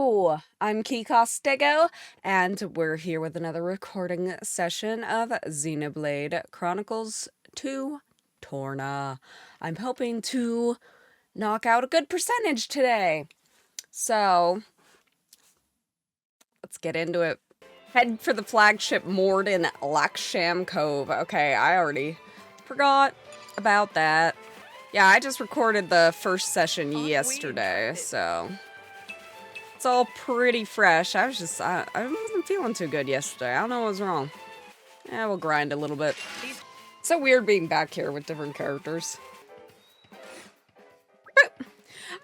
Hello, I'm Kikostego, and we're here with another recording session of Xenoblade Chronicles 2 Torna. I'm hoping to knock out a good percentage today. So, let's get into it. Head for the flagship moored in Laksham Cove. Okay, I already forgot about that. Yeah, I just recorded the first session yesterday, so it's all pretty fresh. I wasn't feeling too good yesterday. I don't know what was wrong. Yeah, we'll grind a little bit. It's so weird being back here with different characters.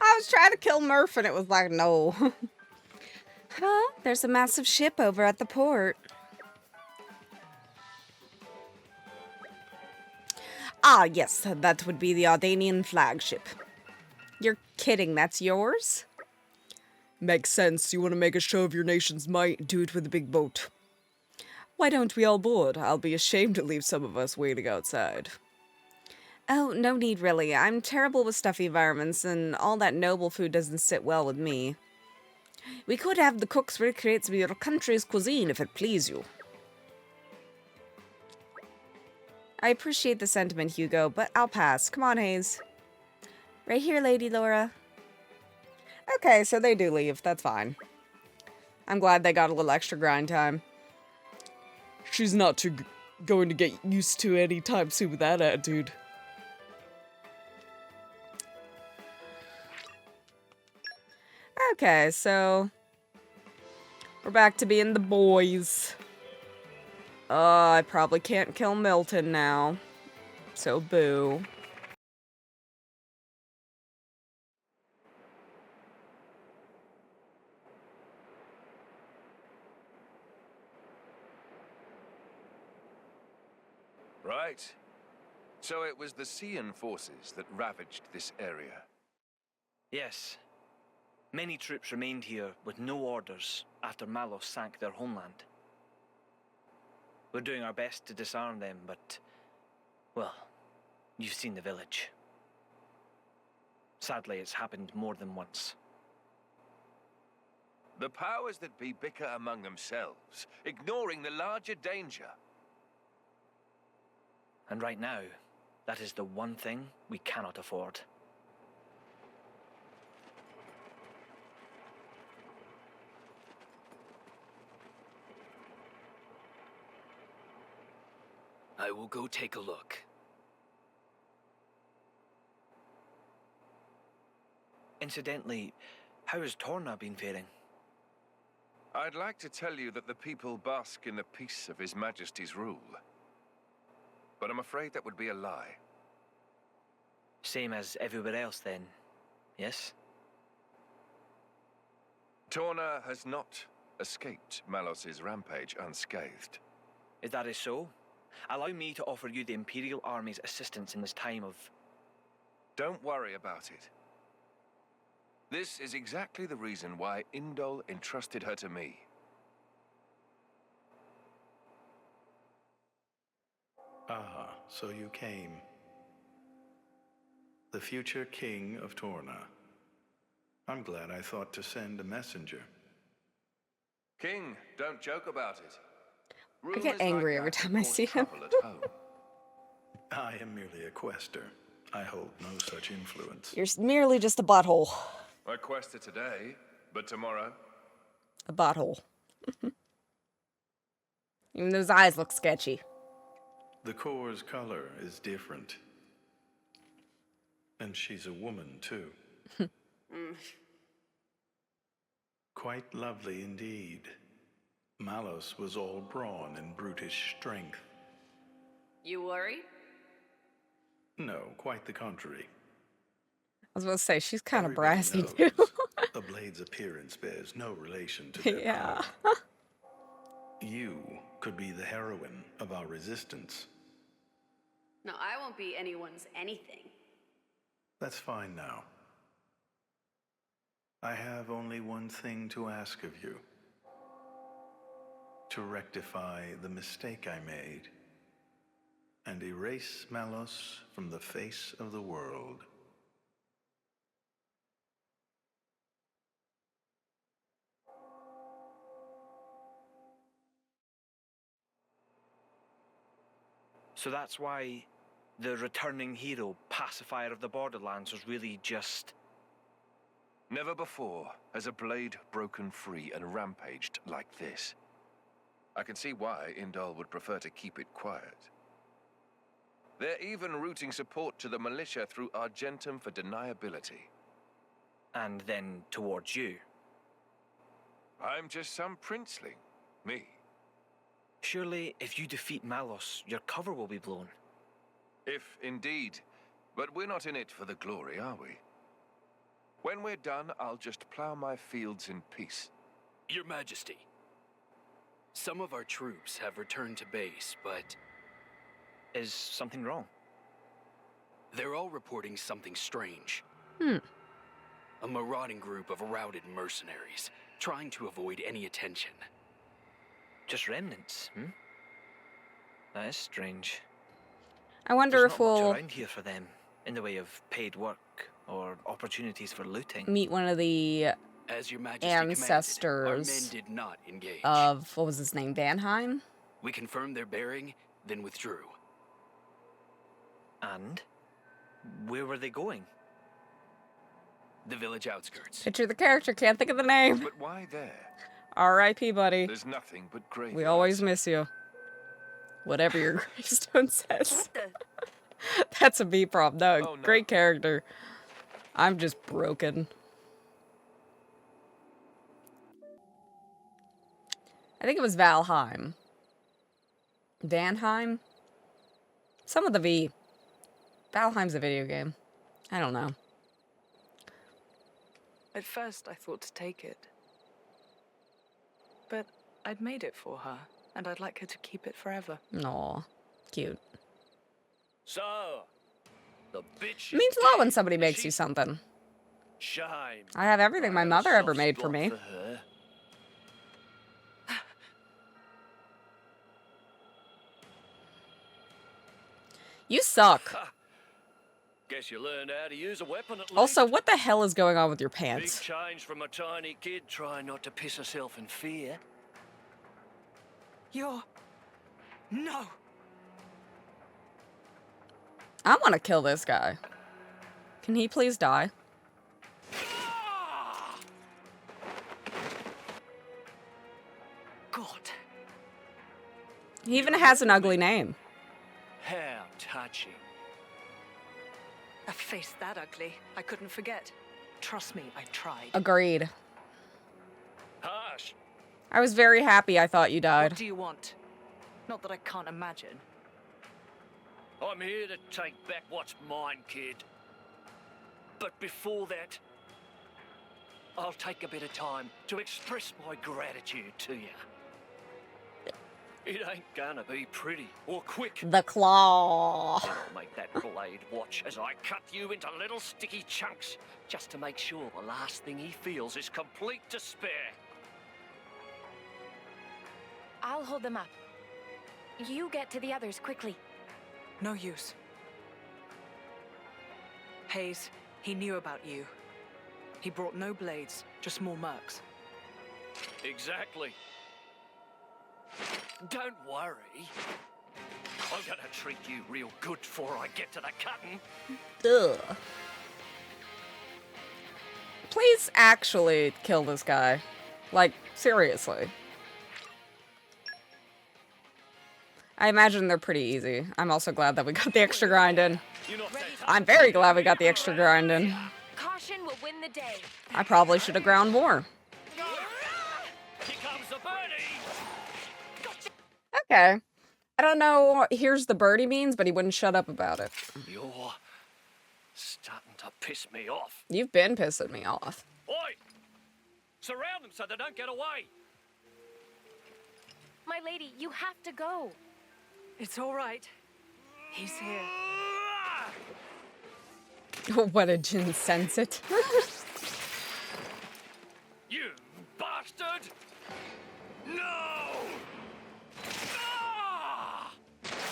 I was trying to kill Murph and it was like, no. Huh? There's a massive ship over at the port. Ah, yes, that would be the Ardanian flagship. You're kidding, that's yours? Makes sense. You want to make a show of your nation's might, do it with a big boat. Why don't we all board? I'll be ashamed to leave some of us waiting outside. Oh, no need really. I'm terrible with stuffy environments, and all that noble food doesn't sit well with me. We could have the cooks recreate some of your country's cuisine if it please you. I appreciate the sentiment, Hugo, but I'll pass. Come on, Hayes. Right here, Lady Laura. Okay, so they do leave. That's fine. I'm glad they got a little extra grind time. She's not too going to get used to any time soon with that attitude. Okay, so we're back to being the boys. I probably can't kill Milton now. So boo. Right. So it was the Cian forces that ravaged this area. Yes. Many troops remained here with no orders after Malos sank their homeland. We're doing our best to disarm them, but, well, you've seen the village. Sadly, it's happened more than once. The powers that be bicker among themselves, ignoring the larger danger. And right now, that is the one thing we cannot afford. I will go take a look. Incidentally, how has Torna been faring? I'd like to tell you that the people bask in the peace of His Majesty's rule. But I'm afraid that would be a lie. Same as everywhere else then, yes? Torna has not escaped Malos's rampage unscathed. If that is so, allow me to offer you the Imperial Army's assistance in this time of... Don't worry about it. This is exactly the reason why Indol entrusted her to me. Ah, so you came. The future king of Torna. I'm glad I thought to send a messenger. King, don't joke about it. I get angry every time I see him. I am merely a quester. I hold no such influence. You're merely just a butthole. I quested today, but tomorrow? A butthole. Even those eyes look sketchy. The core's color is different. And she's a woman, too. Quite lovely indeed. Malos was all brawn and brutish strength. You worry? No, quite the contrary. I was going to say, she's kind of Everybody brassy, knows too. a blade's appearance bears no relation to their Yeah. power. You could be the heroine of our resistance. No, I won't be anyone's anything. That's fine now. I have only one thing to ask of you. To rectify the mistake I made and erase Malos from the face of the world. So that's why the returning hero, pacifier of the Borderlands, was really just... Never before has a blade broken free and rampaged like this. I can see why Indal would prefer to keep it quiet. They're even routing support to the militia through Argentum for deniability. And then towards you. I'm just some princeling. Me. Surely, if you defeat Malos, your cover will be blown. If indeed. But we're not in it for the glory, are we? When we're done, I'll just plow my fields in peace. Your Majesty, some of our troops have returned to base, but Is something wrong? they're all reporting something strange. A marauding group of routed mercenaries, trying to avoid any attention. Just remnants, That is strange. I wonder There's if not much we'll around here for them, in the way of paid work or opportunities for looting. meet one of the As your Majesty Ancestors commanded, our men did not engage. of, what was his name, Vanheim? We confirmed their bearing, then withdrew. And? Where were they going? The village outskirts. Picture the character, can't think of the name. But why there? R.I.P., buddy. There's nothing but graveyards. We always miss you. Whatever your gravestone says. That's a B prop. No, Oh, no. great character. I'm just broken. I think it was Valheim. Vanheim? Some with the V. Valheim's a video game. I don't know. At first, I thought to take it. But I'd made it for her, and I'd like her to keep it forever. Aw, cute. So, the bitch It means a lot when somebody makes you something. Shame. I have everything my mother ever made for me. her. You suck. Guess you learned how to use a weapon at least. Also, what the hell is going on with your Big pants? change from a tiny kid trying not to piss herself in fear. You're... No! I want to kill this guy. Can he please die? God. He even has an ugly name. How touching. A face that ugly, I couldn't forget. Trust me, I tried. Agreed. Hush. I was very happy I thought you died. What do you want? Not that I can't imagine. I'm here to take back what's mine, kid. But before that, I'll take a bit of time to express my gratitude to you. It ain't gonna be pretty or quick. The claw. I'll make that blade watch as I cut you into little sticky chunks, just to make sure the last thing he feels is complete despair. I'll hold them up. You get to the others quickly. No use. Hayes, he knew about you. He brought no blades, just more mercs. Exactly. Don't worry. I'm gonna treat you real good before I get to the cutting. Ugh. Please actually kill this guy. Like, seriously. I imagine they're pretty easy. I'm also glad that we got the extra grind in. I'm very glad we got the extra grind in. Caution will win the day. I probably should have ground more. Here comes the birdie! Okay. I don't know what here's the birdie means, but he wouldn't shut up about it. You're starting to piss me off. You've been pissing me off. Oi! Surround them so they don't get away. My lady, you have to go. It's all right. He's here. What a ginsensate. You bastard! No! Ah!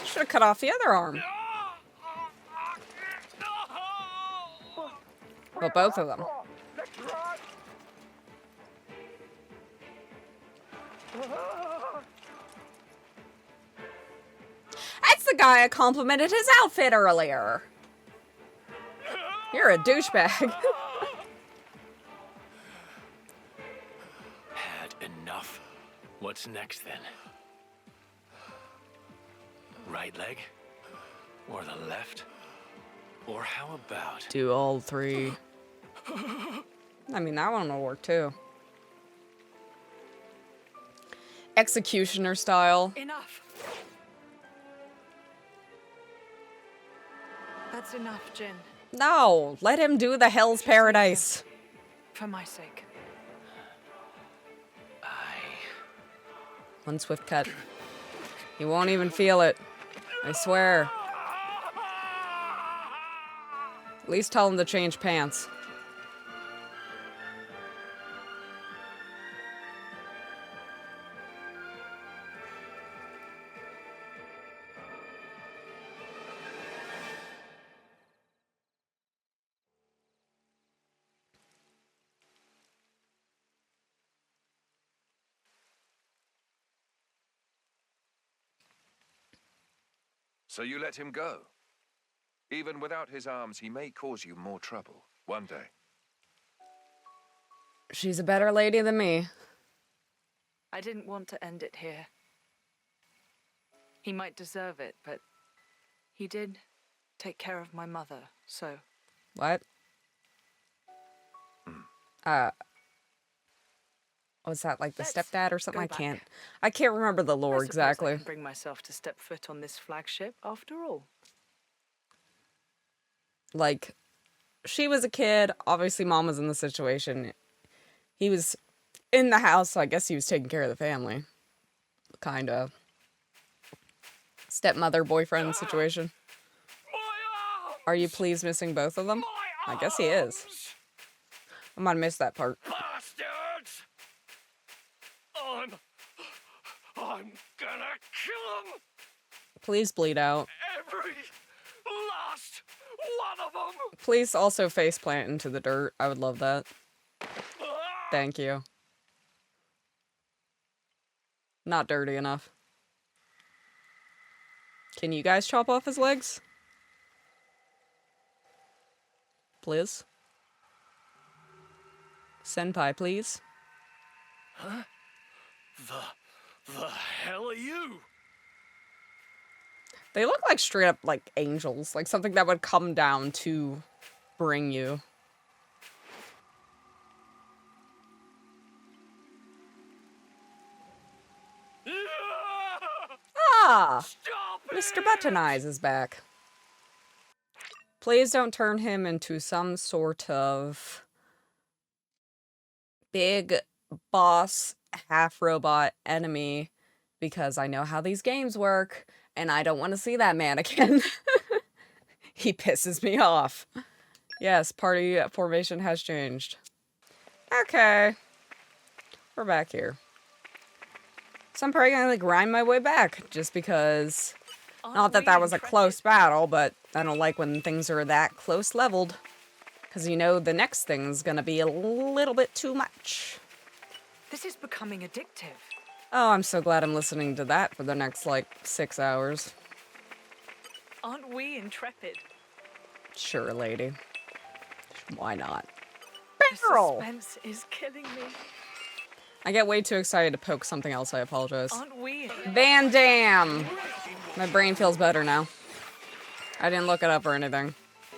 Should have cut off the other arm. Well, both of them. That's the guy I complimented his outfit earlier. You're a douchebag. Had enough. What's next then? Right leg? Or the left? Or how about... Do all three. I mean, that one will work too. Executioner style. Enough. That's enough, Jin. No, let him do the Hell's Paradise. For my sake. One swift cut. He won't even feel it. I swear. At least tell him to change pants. So you let him go? Even without his arms, he may cause you more trouble one day. She's a better lady than me. I didn't want to end it here. He might deserve it, but he did take care of my mother, so... What? Was that like the Let's stepdad or something? go back. I can't remember the I lore suppose exactly. I can bring myself to step foot on this flagship after all. Like, she was a kid. Obviously, mom was in the situation. He was in the house, so I guess he was taking care of the family. Kind of. Stepmother, boyfriend situation. Are you please missing both of them? I guess he is. I'm gonna miss that part. Bastards! I'm gonna kill them! Please bleed out. Every last one of them! Please also faceplant into the dirt. I would love that. Thank you. Not dirty enough. Can you guys chop off his legs? Please? Senpai, please? Huh? The hell are you? They look like straight up like angels. Like something that would come down to bring you. Ah! Stop Mr. it! Button Eyes is back. Please don't turn him into some sort of big boss, half-robot enemy, because I know how these games work, and I don't want to see that man again. He pisses me off. Yes, party formation has changed. Okay. We're back here. So I'm probably gonna, like, grind my way back, just because... Not that that was a close battle, but I don't like when things are that close leveled. Because you know the next thing's gonna be a little bit too much. This is becoming addictive. Oh, I'm so glad I'm listening to that for the next, like, 6 hours. Aren't we intrepid? Sure, lady. Why not? The Barrel! suspense is killing me. I get way too excited to poke something else, I apologize. Aren't we? Van Damme! My brain feels better now. I didn't look it up or anything.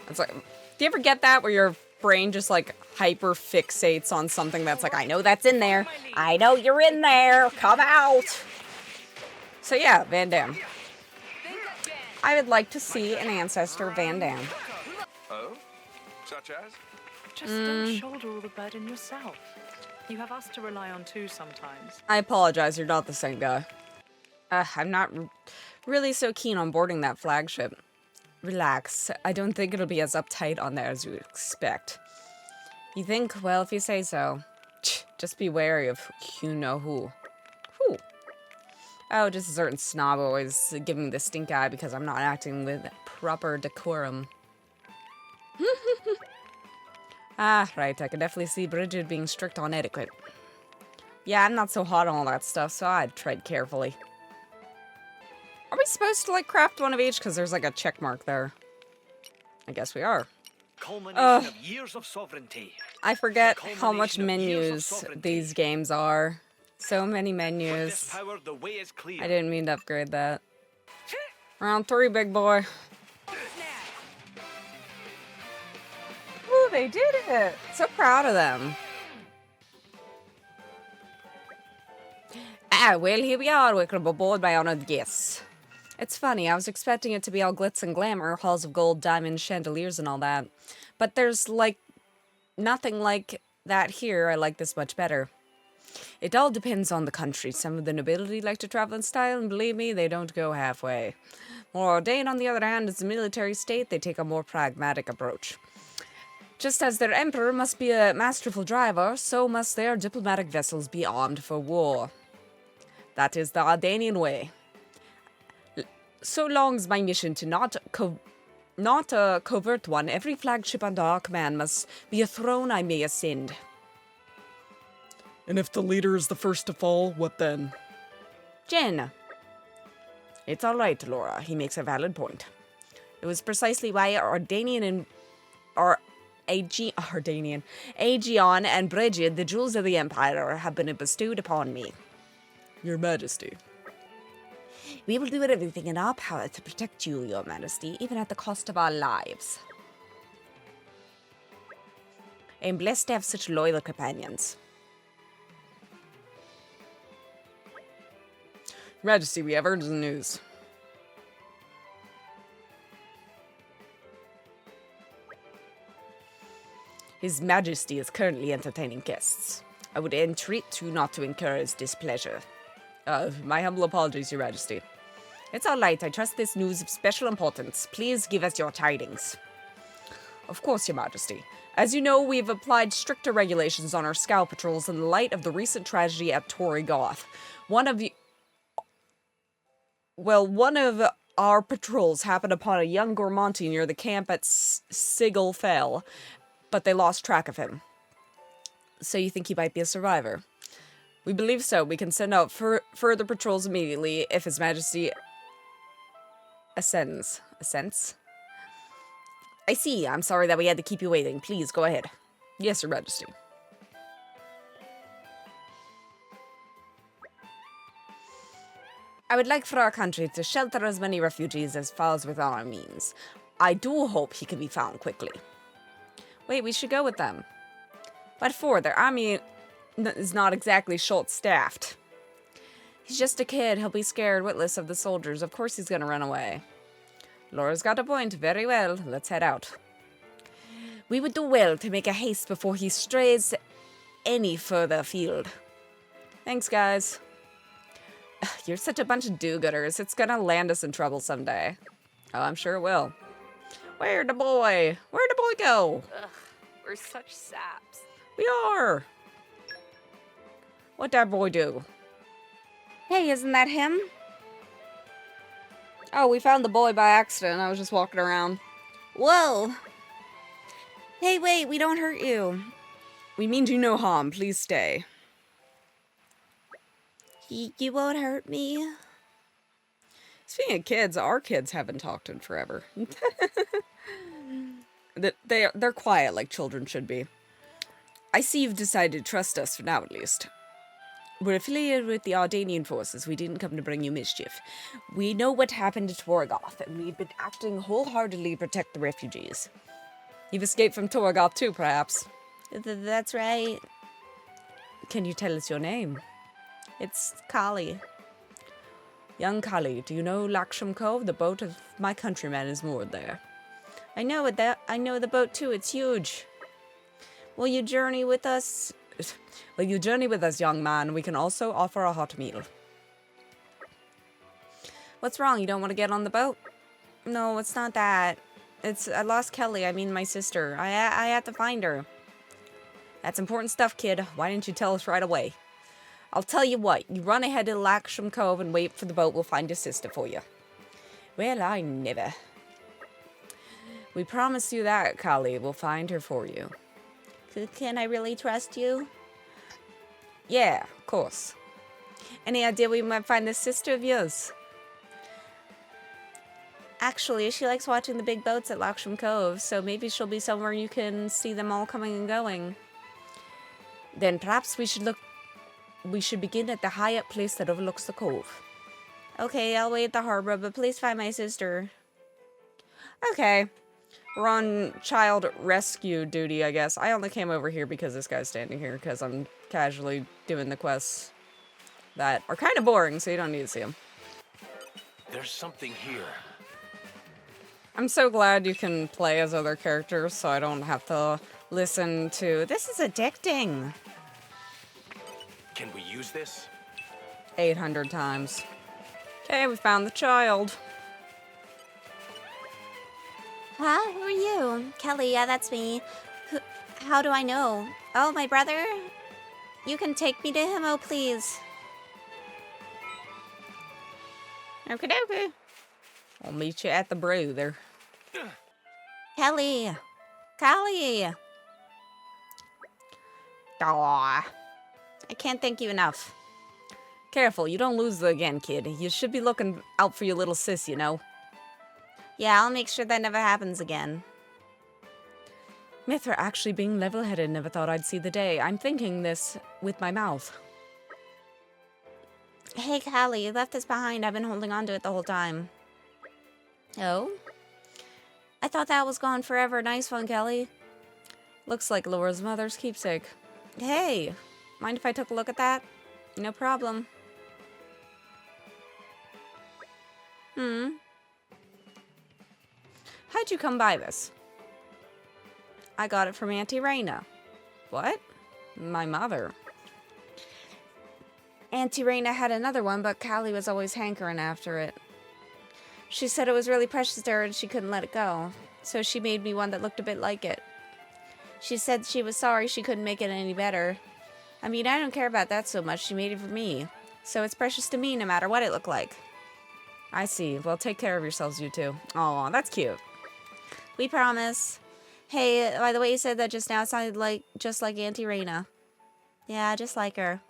It's like, do you ever get that where your brain just like hyper fixates on something that's like, I know that's in there. I know you're in there. Come out. So yeah, Van Damme. I would like to see an ancestor Van Damme. Oh? Such as? Just don't shoulder all the burden yourself. You have us to rely on too sometimes. I apologize, you're not the same guy. I'm not really so keen on boarding that flagship. Relax, I don't think it'll be as uptight on there as you would expect. You think? Well, if you say so. Just be wary of you-know-who. Who? Oh, just a certain snob always giving me the stink eye because I'm not acting with proper decorum. Ah, right, I can definitely see Bridget being strict on etiquette. Yeah, I'm not so hot on all that stuff, so I'd tread carefully. Are we supposed to, like, craft one of each? Because there's, like, a check mark there. I guess we are. Culmination of years of sovereignty. I forget how much culmination of years of menus sovereignty. these games are. So many With this menus. power, the way is clear. I didn't mean to upgrade that. Round 3, big boy. Ooh, they did it! So proud of them. Ah, well, here we are. Welcome aboard, my honored guests. It's funny, I was expecting it to be all glitz and glamour, halls of gold, diamonds, chandeliers, and all that. But there's, like, nothing like that here. I like this much better. It all depends on the country. Some of the nobility like to travel in style, and believe me, they don't go halfway. Mordain, on the other hand, is a military state. They take a more pragmatic approach. Just as their emperor must be a masterful driver, so must their diplomatic vessels be armed for war. That is the Ardanian way. So long's my mission to not a covert one. Every flagship under our command must be a throne I may ascend. And if the leader is the first to fall, what then? Jen. It's all right, Laura. He makes a valid point. It was precisely why Aegeon and Brigid, the jewels of the Empire, have been bestowed upon me. Your Majesty. We will do everything in our power to protect you, Your Majesty, even at the cost of our lives. I am blessed to have such loyal companions. Majesty, we have urgent news. His Majesty is currently entertaining guests. I would entreat you not to incur his displeasure. My humble apologies, Your Majesty. It's all right. I trust this news of special importance. Please give us your tidings. Of course, Your Majesty. As you know, we've applied stricter regulations on our scout patrols in the light of the recent tragedy at Torrigoth. One of our patrols happened upon a young Gormonti near the camp at Sigil Fell, but they lost track of him. So you think he might be a survivor? We believe so. We can send out further patrols immediately if His Majesty ascends. I see. I'm sorry that we had to keep you waiting. Please, go ahead. Yes, Your Majesty. I would like for our country to shelter as many refugees as falls within our means. I do hope he can be found quickly. Wait, we should go with them. What for? Their army is not exactly short-staffed. He's just a kid. He'll be scared witless of the soldiers. Of course he's gonna run away. Laura's got a point. Very well. Let's head out. We would do well to make a haste before he strays any further afield. Thanks, guys. You're such a bunch of do-gooders. It's gonna land us in trouble someday. Oh, I'm sure it will. Where'd the boy go? Ugh, we're such saps. We are. What'd that boy do? Hey, isn't that him? Oh, we found the boy by accident. I was just walking around. Whoa. Hey, wait, we don't hurt you. We mean you no harm. Please stay. You won't hurt me? Speaking of kids, our kids haven't talked in forever. They're quiet like children should be. I see you've decided to trust us for now, at least. We're affiliated with the Ardanian forces. We didn't come to bring you mischief. We know what happened to Torgoth, and we've been acting wholeheartedly to protect the refugees. You've escaped from Torgoth too, perhaps? That's right. Can you tell us your name? It's Kali. Young Kali, do you know Laksham Cove? The boat of my countryman is moored there. I know it. I know the boat too. It's huge. Will you journey with us? Will you journey with us, young man? We can also offer a hot meal. What's wrong? You don't want to get on the boat? No, it's not that. I lost Kelly. I mean, my sister. I had to find her. That's important stuff, kid. Why didn't you tell us right away? I'll tell you what. You run ahead to Laksham Cove and wait for the boat. We'll find your sister for you. Well, I never. We promise you that, Kali. We'll find her for you. Can I really trust you? Yeah, of course. Any idea we might find this sister of yours? Actually, she likes watching the big boats at Locksham Cove, so maybe she'll be somewhere you can see them all coming and going. Then perhaps we should begin at the high up place that overlooks the cove. Okay, I'll wait at the harbor, but please find my sister. Okay. We're on child rescue duty, I guess. I only came over here because this guy's standing here, because I'm casually doing the quests that are kind of boring, so you don't need to see them. There's something here. I'm so glad you can play as other characters, so I don't have to listen to, this is addicting, Can we use this? 800 times. Okay, we found the child. Huh? Who are you? Kelly, yeah, that's me. How do I know? Oh, my brother? You can take me to him, oh, please. Okie dokie. I'll meet you at the brew there. Kelly! Kelly! Aw. I can't thank you enough. Careful, you don't lose it again, kid. You should be looking out for your little sis, you know. Yeah, I'll make sure that never happens again. Mithra actually being level-headed, never thought I'd see the day. I'm thinking this with my mouth. Hey, Kelly, you left this behind. I've been holding on to it the whole time. Oh? I thought that was gone forever. Nice one, Kelly. Looks like Laura's mother's keepsake. Hey, mind if I took a look at that? No problem. How'd you come by this? I got it from Auntie Raina. What? My mother. Auntie Raina had another one, but Callie was always hankering after it. She said it was really precious to her and she couldn't let it go, so she made me one that looked a bit like it. She said she was sorry she couldn't make it any better. I mean, I don't care about that so much. She made it for me, so it's precious to me no matter what it looked like. I see. Well, take care of yourselves, you two. Aw, that's cute. We promise. Hey, by the way you said that just now, it sounded just like Auntie Raina. Yeah, just like her.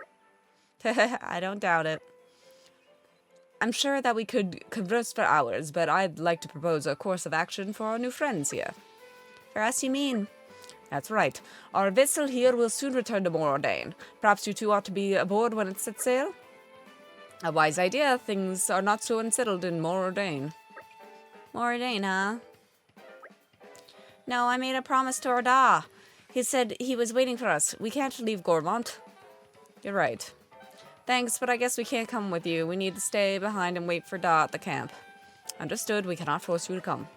I don't doubt it. I'm sure that we could converse for hours, but I'd like to propose a course of action for our new friends here. For us, you mean? That's right. Our vessel here will soon return to Morordain. Perhaps you two ought to be aboard when it sets sail? A wise idea. Things are not so unsettled in Morordain. Morordain, huh? No, I made a promise to Orda. He said he was waiting for us. We can't leave Gormont. You're right. Thanks, but I guess we can't come with you. We need to stay behind and wait for Da at the camp. Understood, we cannot force you to come.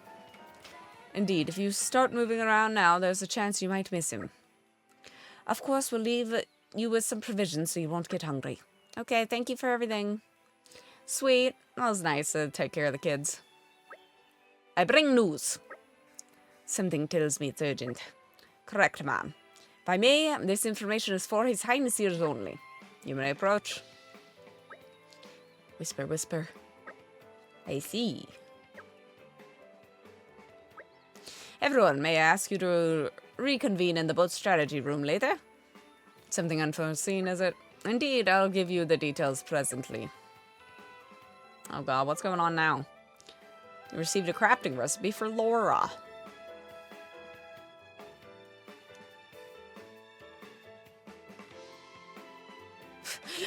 Indeed, if you start moving around now, there's a chance you might miss him. Of course, we'll leave you with some provisions so you won't get hungry. Okay, thank you for everything. Sweet. That was nice to take care of the kids. I bring news. Something tells me it's urgent. Correct, ma'am. If I may, this information is for His Highness ears only. You may approach. Whisper, whisper. I see. Everyone, may I ask you to reconvene in the boat strategy room later? Something unforeseen, is it? Indeed, I'll give you the details presently. Oh god, what's going on now? You received a crafting recipe for Laura.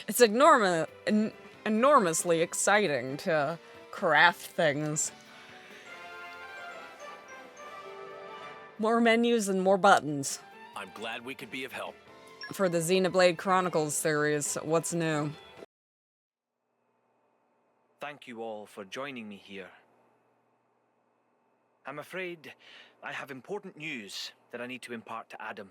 It's enormously exciting to craft things. More menus and more buttons. I'm glad we could be of help. For the Xenoblade Chronicles series, what's new? Thank you all for joining me here. I'm afraid I have important news that I need to impart to Adam.